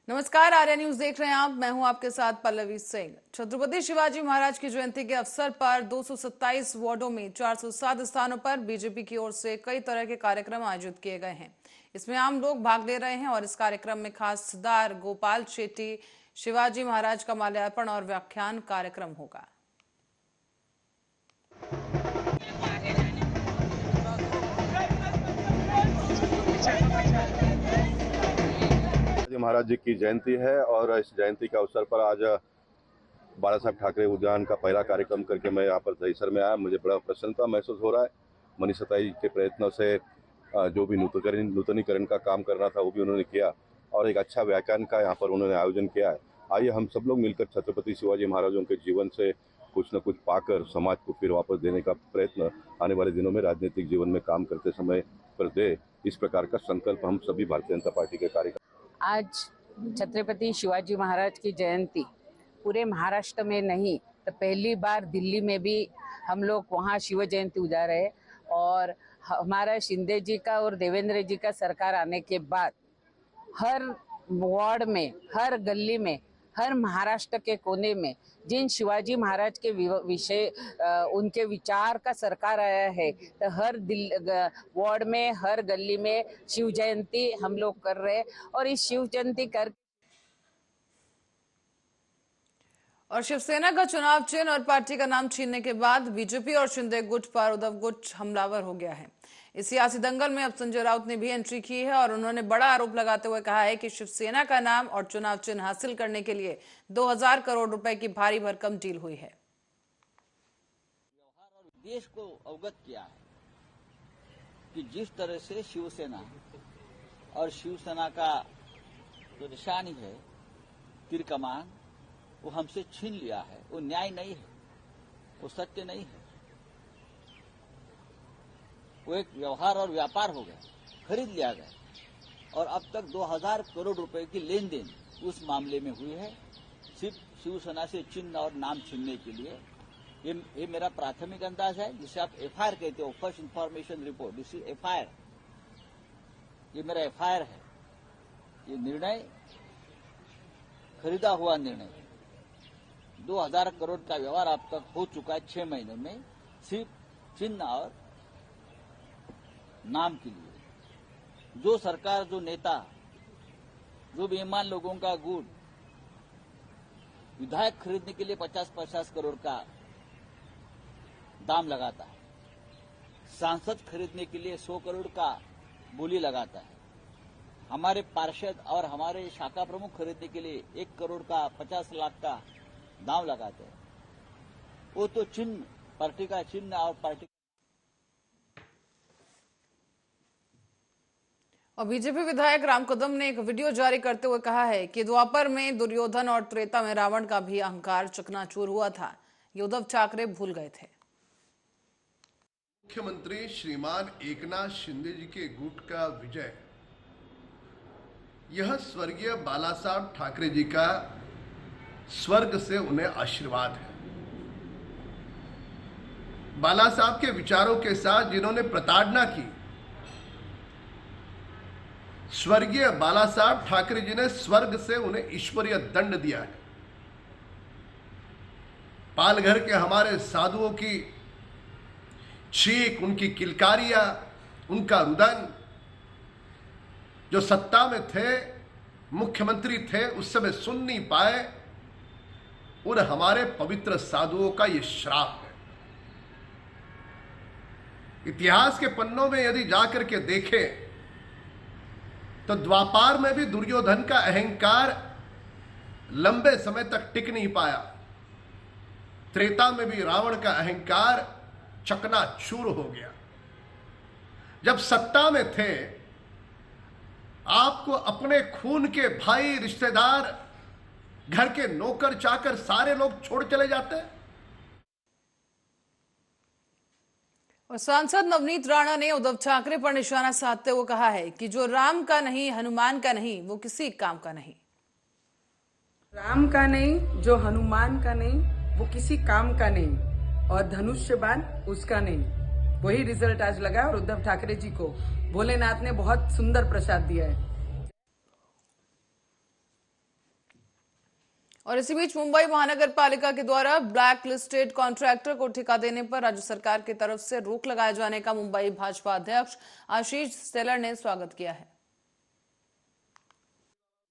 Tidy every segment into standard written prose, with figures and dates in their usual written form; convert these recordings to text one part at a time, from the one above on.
नमस्कार, आर्या न्यूज देख रहे हैं आप। मैं हूं आपके साथ पल्लवी सिंह। छत्रपति शिवाजी महाराज की जयंती के अवसर पर 227 वार्डों में 407 स्थानों पर बीजेपी की ओर से कई तरह के कार्यक्रम आयोजित किए गए हैं। इसमें आम लोग भाग ले रहे हैं और इस कार्यक्रम में खास सरदार गोपाल शेट्टी शिवाजी महाराज का माल्यार्पण और व्याख्यान कार्यक्रम होगा। महाराज जी की जयंती है और इस जयंती के अवसर पर आज बाला साहब ठाकरे उद्यान का पहला कार्यक्रम करके मैं यहाँ पर परिसर में आया। मुझे बड़ा प्रसन्नता महसूस हो रहा है। मनीष सताई के प्रयत्नों से जो भी नूतनीकरण का काम करना था वो भी उन्होंने किया और एक अच्छा व्याख्यान का यहाँ पर उन्होंने आयोजन किया है। आइए हम सब लोग मिलकर छत्रपति शिवाजी महाराजों के जीवन से कुछ न कुछ पाकर समाज को फिर वापस देने का प्रयत्न आने वाले दिनों में राजनीतिक जीवन में काम करते समय पर दे, इस प्रकार का संकल्प हम सभी भारतीय जनता पार्टी के कार्यकर्ता। आज छत्रपति शिवाजी महाराज की जयंती पूरे महाराष्ट्र में नहीं तो पहली बार दिल्ली में भी हम लोग वहाँ शिव जयंती उजा रहे हैं। और हमारा शिंदे जी का और देवेंद्र जी का सरकार आने के बाद हर वार्ड में, हर गली में, हर महाराष्ट्र के कोने में जिन शिवाजी महाराज के विषय उनके विचार का सरकार आया है, तो हर वार्ड में, हर गली में शिव जयंती हम लोग कर रहे हैं। और इस शिव जयंती कर और शिवसेना का चुनाव चिन्ह और पार्टी का नाम छीनने के बाद बीजेपी और शिंदे गुट पर उद्धव गुट हमलावर हो गया है। इस सियासी दंगल में अब संजय राउत ने भी एंट्री की है और उन्होंने बड़ा आरोप लगाते हुए कहा है कि शिवसेना का नाम और चुनाव चिन्ह हासिल करने के लिए 2000 करोड़ रुपए की भारी भरकम डील हुई है। व्यवहार और देश को अवगत किया है कि जिस तरह से शिवसेना और शिवसेना का जो निशानी है तीर कमान, वो हमसे छीन लिया है। वो न्याय नहीं है, वो सत्य नहीं है, वो एक व्यवहार और व्यापार हो गया, खरीद लिया गया। और अब तक 2000 करोड़ रुपए की लेन देन उस मामले में हुई है, सिर्फ शिवसेना से चिन्ह और नाम छीनने के लिए। ये मेरा प्राथमिक अंदाज है, जिसे आप एफआईआर कहते हो, first information report. This is FIR, ये मेरा एफआईआर है। ये निर्णय खरीदा हुआ निर्णय, 2000 करोड़ का व्यवहार अब तक हो चुका है 6 महीने में, सिर्फ चिन्ह और नाम के लिए। जो सरकार, जो नेता, जो बेईमान लोगों का गुट विधायक खरीदने के लिए 50-50 करोड़ का दाम लगाता है, सांसद खरीदने के लिए 100 करोड़ का बोली लगाता है, हमारे पार्षद और हमारे शाखा प्रमुख खरीदने के लिए 1 करोड़ का 50 लाख का दाम लगाते हैं, वो तो चिन्ह, पार्टी का चिन्ह और पार्टी। और बीजेपी विधायक राम कदम ने एक वीडियो जारी करते हुए कहा है कि द्वापर में दुर्योधन और त्रेता में रावण का भी अहंकार चकनाचूर हुआ था, ये उद्धव ठाकरे भूल गए थे। मुख्यमंत्री श्रीमान एकनाथ शिंदे जी के गुट का विजय, यह स्वर्गीय बाला साहब ठाकरे जी का स्वर्ग से उन्हें आशीर्वाद है। बाला साहब के विचारों के साथ जिन्होंने प्रताड़ना की, स्वर्गीय बाला साहब ठाकरे जी ने स्वर्ग से उन्हें ईश्वरीय दंड दिया है। पालघर के हमारे साधुओं की चीख, उनकी किलकारियां, उनका रुदन, जो सत्ता में थे, मुख्यमंत्री थे, उस समय सुन नहीं पाए, उन हमारे पवित्र साधुओं का यह श्राप है। इतिहास के पन्नों में यदि जाकर के देखें तो द्वापार में भी दुर्योधन का अहंकार लंबे समय तक टिक नहीं पाया, त्रेता में भी रावण का अहंकार चकनाचूर हो गया। जब सत्ता में थे, आपको अपने खून के भाई, रिश्तेदार, घर के नौकर चाकर सारे लोग छोड़ चले जाते हैं। और सांसद नवनीत राणा ने उद्धव ठाकरे पर निशाना साधते हुए कहा है कि जो राम का नहीं, हनुमान का नहीं, वो किसी काम का नहीं। राम का नहीं, जो हनुमान का नहीं, वो किसी काम का नहीं, और धनुष्य बाण उसका नहीं। वही रिजल्ट आज लगा और उद्धव ठाकरे जी को भोलेनाथ ने बहुत सुंदर प्रसाद दिया है। और इसी बीच मुंबई महानगर पालिका के द्वारा ब्लैक लिस्टेड कॉन्ट्रैक्टर को ठेका देने पर राज्य सरकार की तरफ से रोक लगाए जाने का मुंबई भाजपा अध्यक्ष आशीष शेलार ने स्वागत किया है।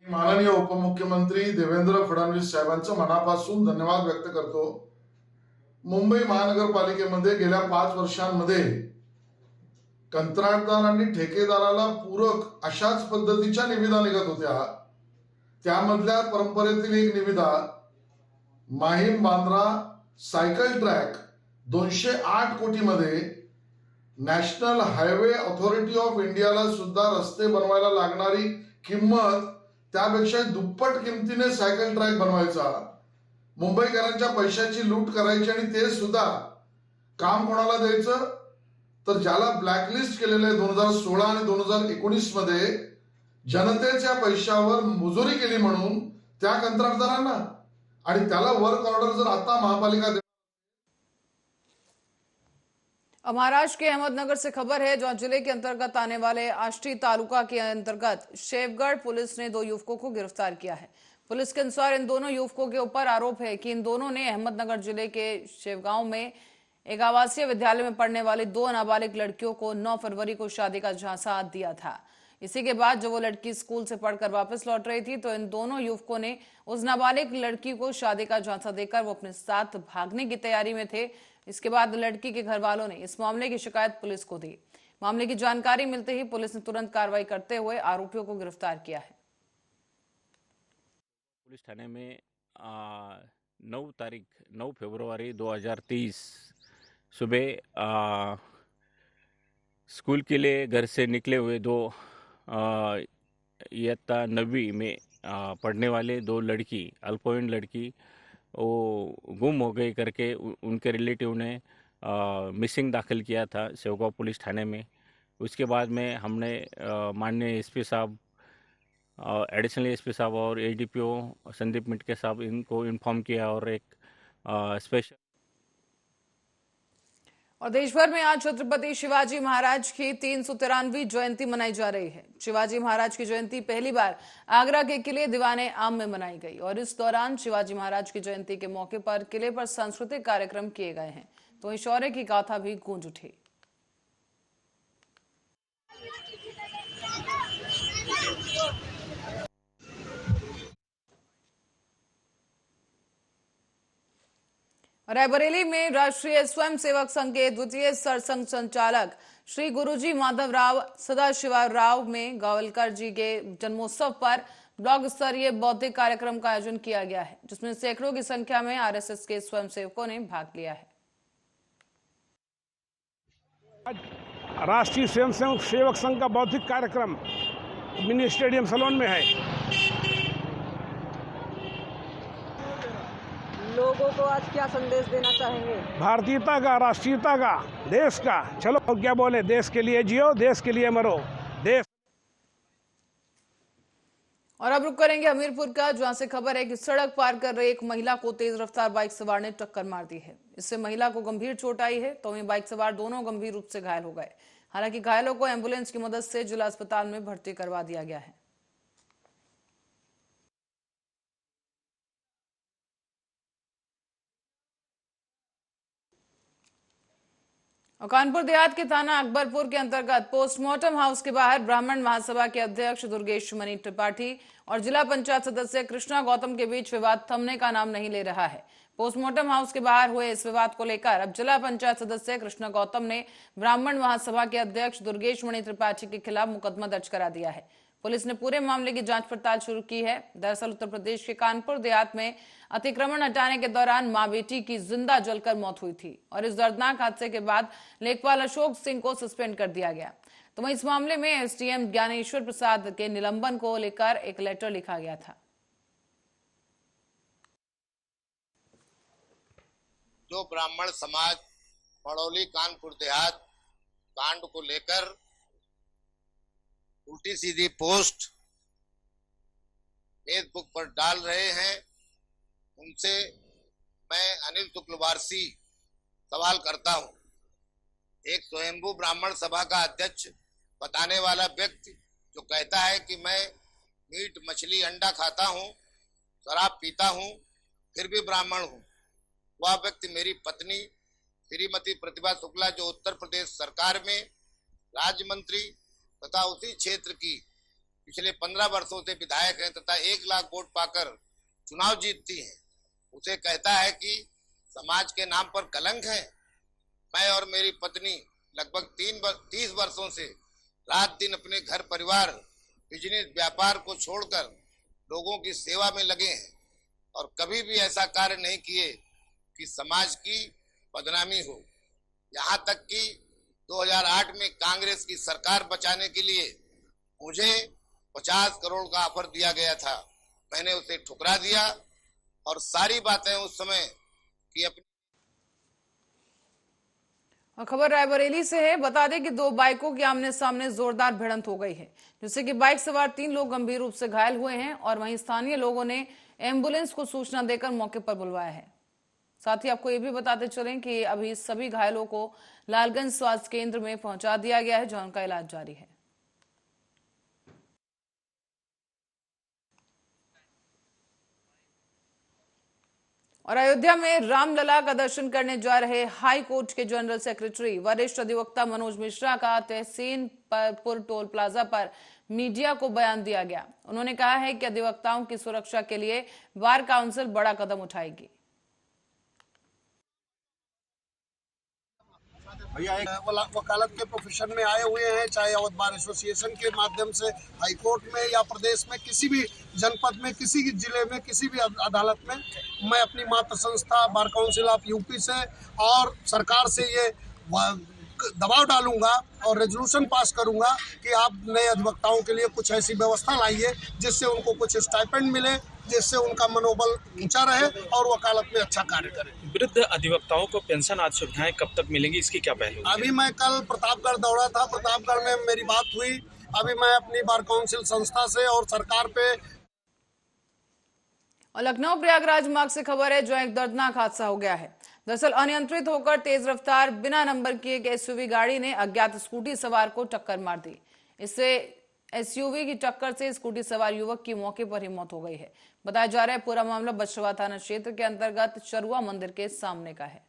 माननीय उपमुख्यमंत्री देवेंद्र फडणवीस साहेबांचं मनापासून धन्यवाद व्यक्त करतो। मुंबई महानगरपालिकेमध्ये गेल्या 5 वर्षांमध्ये कंत्राटदार आणि ठेकेदाराला पूरक अशाच पद्धतीच्या निविदा निघत होत्या। त्यामधल्या परंपरेतील एक निविदा माहीम बांद्रा सायकल ट्रॅक 208 कोटी मध्ये नॅशनल हायवे ऑथॉरिटी ऑफ इंडियाला सुद्धा रस्ते बनवायला लागणारी किंमत त्यापेक्षा दुप्पट किमतीने सायकल ट्रॅक बनवायचा, मुंबईकरांच्या पैशाची लूट करायची आणि ते सुद्धा काम कोणाला द्यायचं तर ज्याला ब्लॅकलिस्ट केलेले 2016 आणि 2019 मध्ये जनतेच्या पैशावर मुजोरी केली म्हणून त्या कंत्राटदारांना, आणि त्याला वर्क ऑर्डर जर आता महापालिका महाराष्ट्र के अहमदनगर से खबर है, जहां जिले के अंतर्गत आने वाले आष्टी तालुका के अंतर्गत शेवगढ़ पुलिस ने 2 युवकों को गिरफ्तार किया है। पुलिस के अनुसार इन दोनों युवकों के ऊपर आरोप है कि इन दोनों ने अहमदनगर जिले के शेवगांव में एक आवासीय विद्यालय में पढ़ने वाली 2 नाबालिग लड़कियों को 9 फरवरी को शादी का झांसा दिया था। इसी के बाद जब वो लड़की स्कूल से पढ़कर वापस लौट रही थी तो इन दोनों युवकों ने उस नाबालिग लड़की को शादी का झांसा देकर वो अपने साथ भागने की तैयारी में थे। इसके बाद लड़की के घर वालों ने इस मामले की शिकायत पुलिस को दी। मामले की जानकारी मिलते ही पुलिस ने तुरंत कार्रवाई करते हुए आरोपियों को गिरफ्तार किया है। पुलिस थाने में 9 फरवरी 2023 सुबह स्कूल के लिए घर से निकले हुए 2 इयत्ता 9वीं में पढ़ने वाले 2 लड़की अल्पवयीन लड़की वो गुम हो गई करके उनके रिलेटिव ने मिसिंग दाखिल किया था शेवगांव पुलिस थाने में। उसके बाद में हमने माननीय एसपी साहब, एडिशनल एसपी साहब और एडीपीओ संदीप मिटके साहब इनको इन्फॉर्म किया और एक स्पेशल। और देश भर में आज छत्रपति शिवाजी महाराज की 393वीं जयंती मनाई जा रही है। शिवाजी महाराज की जयंती पहली बार आगरा के किले दीवाने आम में मनाई गई और इस दौरान शिवाजी महाराज की जयंती के मौके पर किले पर सांस्कृतिक कार्यक्रम किए गए हैं, तो शौर्य की गाथा भी गूंज उठी। रायबरेली में राष्ट्रीय स्वयंसेवक संघ के द्वितीय सरसंघ संचालक श्री गुरुजी माधवराव सदाशिवराव में गावलकर जी के जन्मोत्सव पर ब्लॉक स्तरीय बौद्धिक कार्यक्रम का आयोजन किया गया है, जिसमें सैकड़ों की संख्या में आरएसएस के स्वयंसेवकों ने भाग लिया है। राष्ट्रीय स्वयंसेवक संघ का बौद्धिक कार्यक्रम मिनी स्टेडियम सलोन में है। लोगों को आज क्या संदेश देना चाहेंगे? भारतीयता का, राष्ट्रीयता का, देश का। चलो क्या बोले, देश के लिए जियो, देश के लिए मरो। देश। और अब रुक करेंगे हमीरपुर का, जहां से खबर है कि सड़क पार कर रही एक महिला को तेज रफ्तार बाइक सवार ने टक्कर मार दी है। इससे महिला को गंभीर चोट आई है, तो वहीं बाइक सवार दोनों गंभीर रूप से घायल हो गए। हालांकि घायलों को एम्बुलेंस की मदद से जिला अस्पताल में भर्ती करवा दिया गया है। और कानपुर देहात के थाना अकबरपुर के अंतर्गत पोस्टमार्टम हाउस के बाहर ब्राह्मण महासभा के अध्यक्ष दुर्गेश मणि त्रिपाठी और जिला पंचायत सदस्य कृष्णा गौतम के बीच विवाद थमने का नाम नहीं ले रहा है। पोस्टमार्टम हाउस के बाहर हुए इस विवाद को लेकर अब जिला पंचायत सदस्य कृष्णा गौतम ने ब्राह्मण महासभा के अध्यक्ष दुर्गेश मणि त्रिपाठी के खिलाफ मुकदमा दर्ज करा दिया है। पुलिस ने पूरे मामले की जांच पड़ताल शुरू की है। दरअसल उत्तर प्रदेश के कानपुर देहात में अतिक्रमण हटाने के दौरान मां बेटी की जिंदा जलकर मौत हुई थी और इस दर्दनाक हादसे के बाद लेखपाल अशोक सिंह को सस्पेंड कर दिया गया। तो वहीं इस मामले में एसडीएम ज्ञानेश्वर प्रसाद के निलंबन को लेकर एक लेटर लिखा गया था। जो ब्राह्मण समाज पड़ौली कानपुर देहात कांड को लेकर उल्टी सीधी पोस्ट फेसबुक पर डाल रहे हैं, उनसे मैं अनिल शुक्लवारसी सवाल करता हूं। एक स्वयंभू ब्राह्मण सभा का अध्यक्ष बताने वाला व्यक्ति जो कहता है कि मैं मीट मछली अंडा खाता हूं, शराब पीता हूं, फिर भी ब्राह्मण हूँ। वह व्यक्ति मेरी पत्नी श्रीमती प्रतिभा शुक्ला, जो उत्तर प्रदेश सरकार में राज्य मंत्री तथा उसी क्षेत्र की पिछले 15 वर्षों से विधायक हैं तथा 1 लाख वोट पाकर चुनाव जीतती हैं, उसे कहता है कि समाज के नाम पर कलंक है। मैं और मेरी पत्नी लगभग 30 वर्षों से रात दिन अपने घर परिवार, बिजनेस, व्यापार को छोड़कर लोगों की सेवा में लगे हैं और कभी भी ऐसा कार्य नहीं किए कि समाज की बदनामी हो। यहाँ तक कि 2008 में कांग्रेस की सरकार बचाने के लिए मुझे 50 करोड़ का ऑफर दिया गया था, मैंने उसे ठुकरा दिया और सारी बातें उस समय की अपनी। और खबर रायबरेली से है। बता दें कि 2 बाइकों की आमने सामने जोरदार भिड़ंत हो गई है, जिससे कि बाइक सवार 3 लोग गंभीर रूप से घायल हुए हैं और वहीं स्थानीय लोगों ने एम्बुलेंस को सूचना देकर मौके पर बुलवाया है। साथ ही आपको ये भी बताते चलें कि अभी सभी घायलों को लालगंज स्वास्थ्य केंद्र में पहुंचा दिया गया है, जहां उनका इलाज जारी है। और अयोध्या में रामलला का दर्शन करने जा रहे हाई कोर्ट के जनरल सेक्रेटरी वरिष्ठ अधिवक्ता मनोज मिश्रा का तहसीनपुर टोल प्लाजा पर मीडिया को बयान दिया गया। उन्होंने कहा है कि अधिवक्ताओं की सुरक्षा के लिए बार काउंसिल बड़ा कदम उठाएगी। भैया एक वकालत के प्रोफेशन में आए हुए हैं, चाहे अवध बार एसोसिएशन के माध्यम से हाईकोर्ट में या प्रदेश में किसी भी जनपद में, किसी भी जिले में, किसी भी अदालत में, मैं अपनी मातृ संस्था बार काउंसिल ऑफ यूपी से और सरकार से ये दबाव डालूंगा और रेजोल्यूशन पास करूंगा कि आप नए अधिवक्ताओं के लिए कुछ ऐसी व्यवस्था लाइए जिससे उनको कुछ स्टाइपेंड मिले, जिससे उनका मनोबल ऊंचा रहे और वकालत में अच्छा कार्य करें। वृद्ध अधिवक्ताओं को पेंशन आदि सुविधाएं कब तक मिलेंगी, इसकी क्या पहलू? अभी मैं कल प्रतापगढ़ दौड़ा था, प्रतापगढ़ में मेरी बात हुई। अभी मैं अपनी बार काउंसिल संस्था से और सरकार पे। और लखनऊ प्रयागराज मार्ग से खबर है, जहां एक दर्दनाक हादसा हो गया है। दरअसल अनियंत्रित होकर तेज रफ्तार बिना नंबर की एक एसयूवी गाड़ी ने अज्ञात स्कूटी सवार को टक्कर मार दी। इससे एसयूवी की टक्कर से स्कूटी सवार युवक की मौके पर ही मौत हो गई है। बताया जा रहा है पूरा मामला बछवा थाना क्षेत्र के अंतर्गत चरुआ मंदिर के सामने का है।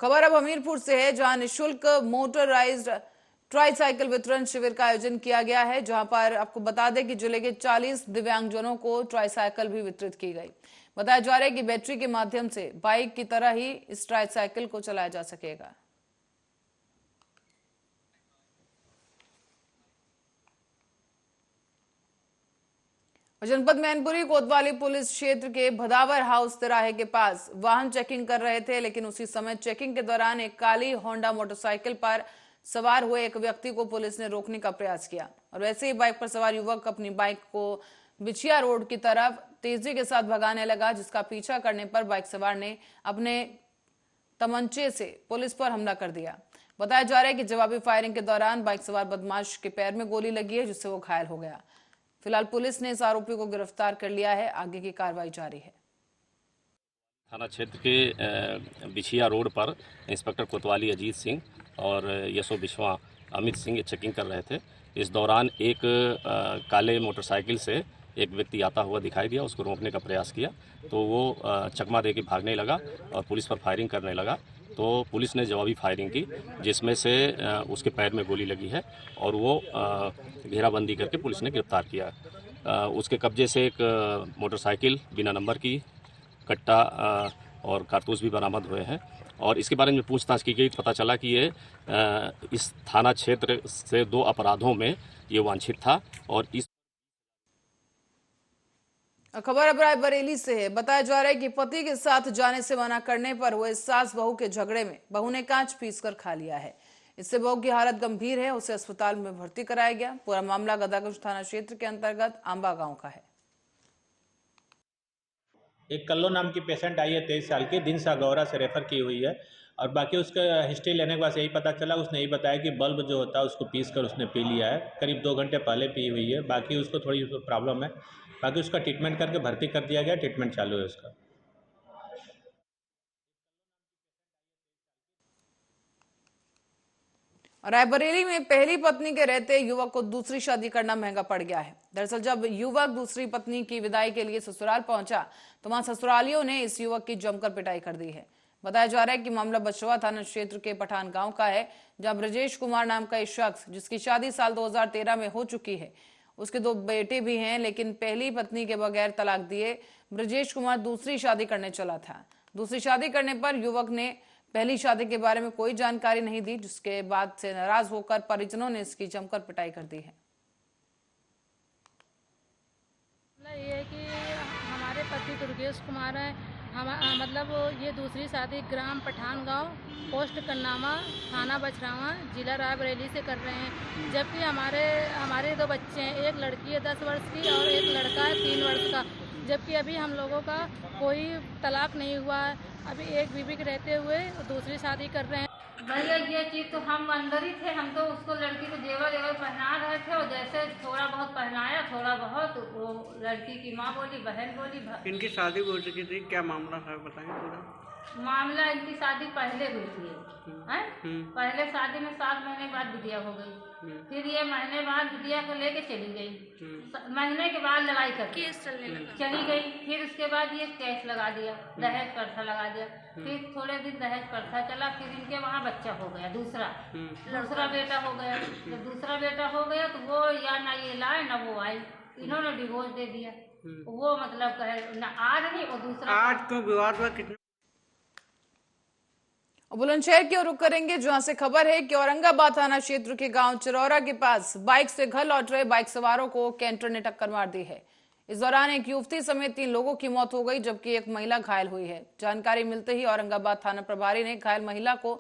खबर अब हमीरपुर से है, जहां निःशुल्क मोटराइज्ड ट्राईसाइकिल वितरण शिविर का आयोजन किया गया है, जहां पर आपको बता दें कि जिले के 40 दिव्यांगजनों को ट्राईसाइकिल भी वितरित की गई। बताया जा रहा है कि बैटरी के माध्यम से बाइक की तरह ही इस ट्राईसाइकिल को चलाया जा सकेगा। जनपद मैनपुरी कोतवाली पुलिस क्षेत्र के भदावर हाउस तिराहे के पास वाहन चेकिंग कर रहे थे, लेकिन उसी समय चेकिंग के दौरान एक काली होंडा मोटरसाइकिल पर सवार हुए एक व्यक्ति को पुलिस ने रोकने का प्रयास किया और वैसे ही बाइक पर सवार युवक अपनी बाइक को बिछिया रोड की तरफ तेजी के साथ भगाने लगा, जिसका पीछा करने पर बाइक सवार ने अपने तमंचे से पुलिस पर हमला कर दिया। बताया जा रहा है कि जवाबी फायरिंग के दौरान बाइक सवार बदमाश के पैर में गोली लगी है, जिससे वो घायल हो गया। फिलहाल पुलिस ने इस आरोपी को गिरफ्तार कर लिया है, आगे की कार्रवाई जारी है। थाना क्षेत्र के बिछिया रोड पर इंस्पेक्टर कोतवाली अजीत सिंह और यशो बिश्वा अमित सिंह चेकिंग कर रहे थे। इस दौरान एक काले मोटरसाइकिल से एक व्यक्ति आता हुआ दिखाई दिया, उसको रोकने का प्रयास किया तो वो चकमा दे के भागने लगा और पुलिस पर फायरिंग करने लगा। तो पुलिस ने जवाबी फायरिंग की, जिसमें से उसके पैर में गोली लगी है और वो घेराबंदी करके पुलिस ने गिरफ्तार किया। उसके कब्जे से एक मोटरसाइकिल बिना नंबर की, कट्टा और कारतूस भी बरामद हुए हैं और इसके बारे में पूछताछ की गई तो पता चला कि ये इस थाना क्षेत्र से 2 अपराधों में ये वांछित था। और इस खबर अब रायबरेली से है। बताया जा रहा है कि पति के साथ जाने से मना करने पर हुए सास बहू के झगड़े में बहू ने कांच पीसकर खा लिया है। इससे बहू की हालत गंभीर है, उसे अस्पताल में भर्ती कराया गया। पूरा मामला गदागुज थाना क्षेत्र के अंतर्गत आंबा गांव का है। एक कल्लो नाम की पेशेंट आई है 23 साल की, दिन सागौरा से रेफर की हुई है और बाकी उसका हिस्ट्री लेने के बाद यही पता चला, उसने यही बताया कि बल्ब जो होता है उसको पीस कर उसने पी लिया है, करीब 2 घंटे पहले पी हुई है। बाकी उसको थोड़ी प्रॉब्लम है, बाकी उसका ट्रीटमेंट करके भर्ती कर दिया गया, ट्रीटमेंट चालू है उसका। रायबरेली में पहली पत्नी के रहते युवक को दूसरी शादी करना महंगा पड़ गया है। दरअसल जब युवक दूसरी पत्नी की विदाई के लिए ससुराल पहुंचा तो वहां ससुरालियों ने इस युवक की जमकर पिटाई कर दी है। बताया जा रहा है कि मामला बछवा थाना क्षेत्र के पठान गांव का है, जहां ब्रजेश कुमार नाम का एक शख्स, जिसकी शादी साल 2013 में हो चुकी है, उसके 2 बेटे भी हैं, लेकिन पहली पत्नी के बगैर तलाक दिए ब्रजेश कुमार दूसरी शादी करने चला था। दूसरी शादी करने पर युवक ने पहली शादी के बारे में कोई जानकारी नहीं दी, जिसके बाद से नाराज होकर परिजनों ने इसकी जमकर पिटाई कर दी है। ये है कि हमारे पति दुर्गेश कुमार हैं, मतलब ये दूसरी शादी ग्राम पठान गांव, पोस्ट कन्नामा, थाना बछरावा, जिला रायबरेली से कर रहे हैं। जबकि हमारे 2 बच्चे हैं, एक लड़की है 10 वर्ष की और एक लड़का है 3 वर्ष का। जबकि अभी हम लोगों का कोई तलाक नहीं हुआ है, अभी एक बीवी के रहते हुए दूसरी शादी कर रहे हैं। भैया ये चीज़ तो हम अंदर ही थे, हम तो उसको लड़की को जेवर पहना रहे थे, और जैसे थोड़ा बहुत पहनाया, थोड़ा बहुत वो लड़की की माँ बोली, बहन बोली। इनकी शादी हो चुकी थी, क्या मामला है बताएं पूरा? मामला इनकी शादी पहले हुई थी, हैं? पहले शादी में 7 महीने बाद बिटिया हो गई, फिर ये महीने बाद बिटिया को लेके चली गई। महीने के बाद लड़ाई कर केस चली गई, फिर उसके बाद ये केस लगा दिया, दहेज प्रथा लगा दिया। फिर थोड़े दिन दहेज प्रथा चला, फिर इनके वहाँ बच्चा हो गया, दूसरा बेटा हो गया। जब दूसरा बेटा हो गया तो वो या ना ये लाए ना वो आई, इन्होंने डिवोर्स दे दिया। वो मतलब कहे ना आज नहीं, वो दूसरा। आज क्यों विवाद हुआ? कितने बुलंदशहर की ओर रुख करेंगे, जहां से खबर है कि औरंगाबाद थाना क्षेत्र के गांव चिरौरा के पास बाइक से घर लौट रहे बाइक सवारों को कैंटर ने टक्कर मार दी है। इस दौरान एक युवती समेत 3 लोगों की मौत हो गई, जबकि एक महिला घायल हुई है। जानकारी मिलते ही औरंगाबाद थाना प्रभारी ने घायल महिला को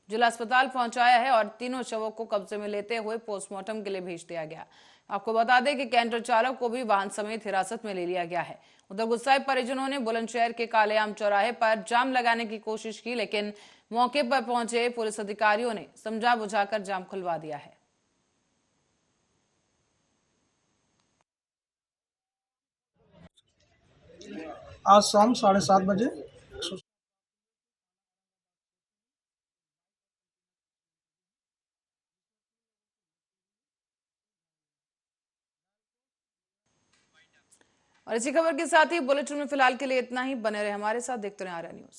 जिला अस्पताल पहुंचाया है और तीनों शवों को कब्जे में लेते हुए पोस्टमार्टम के लिए भेज दिया गया। आपको बता दें कि कैंटर चालक को भी वाहन समेत हिरासत में ले लिया गया है। उधर गुस्साए परिजनों ने बुलंदशहर के कालेआम चौराहे पर जाम लगाने की कोशिश की, लेकिन मौके पर पहुंचे पुलिस अधिकारियों ने समझा बुझाकर जाम खुलवा दिया है। आज शाम 7:30 बजे और इसी खबर के साथ ही बुलेटिन में फिलहाल के लिए इतना ही। बने रहे हमारे साथ, देखते रहे आर्या न्यूज।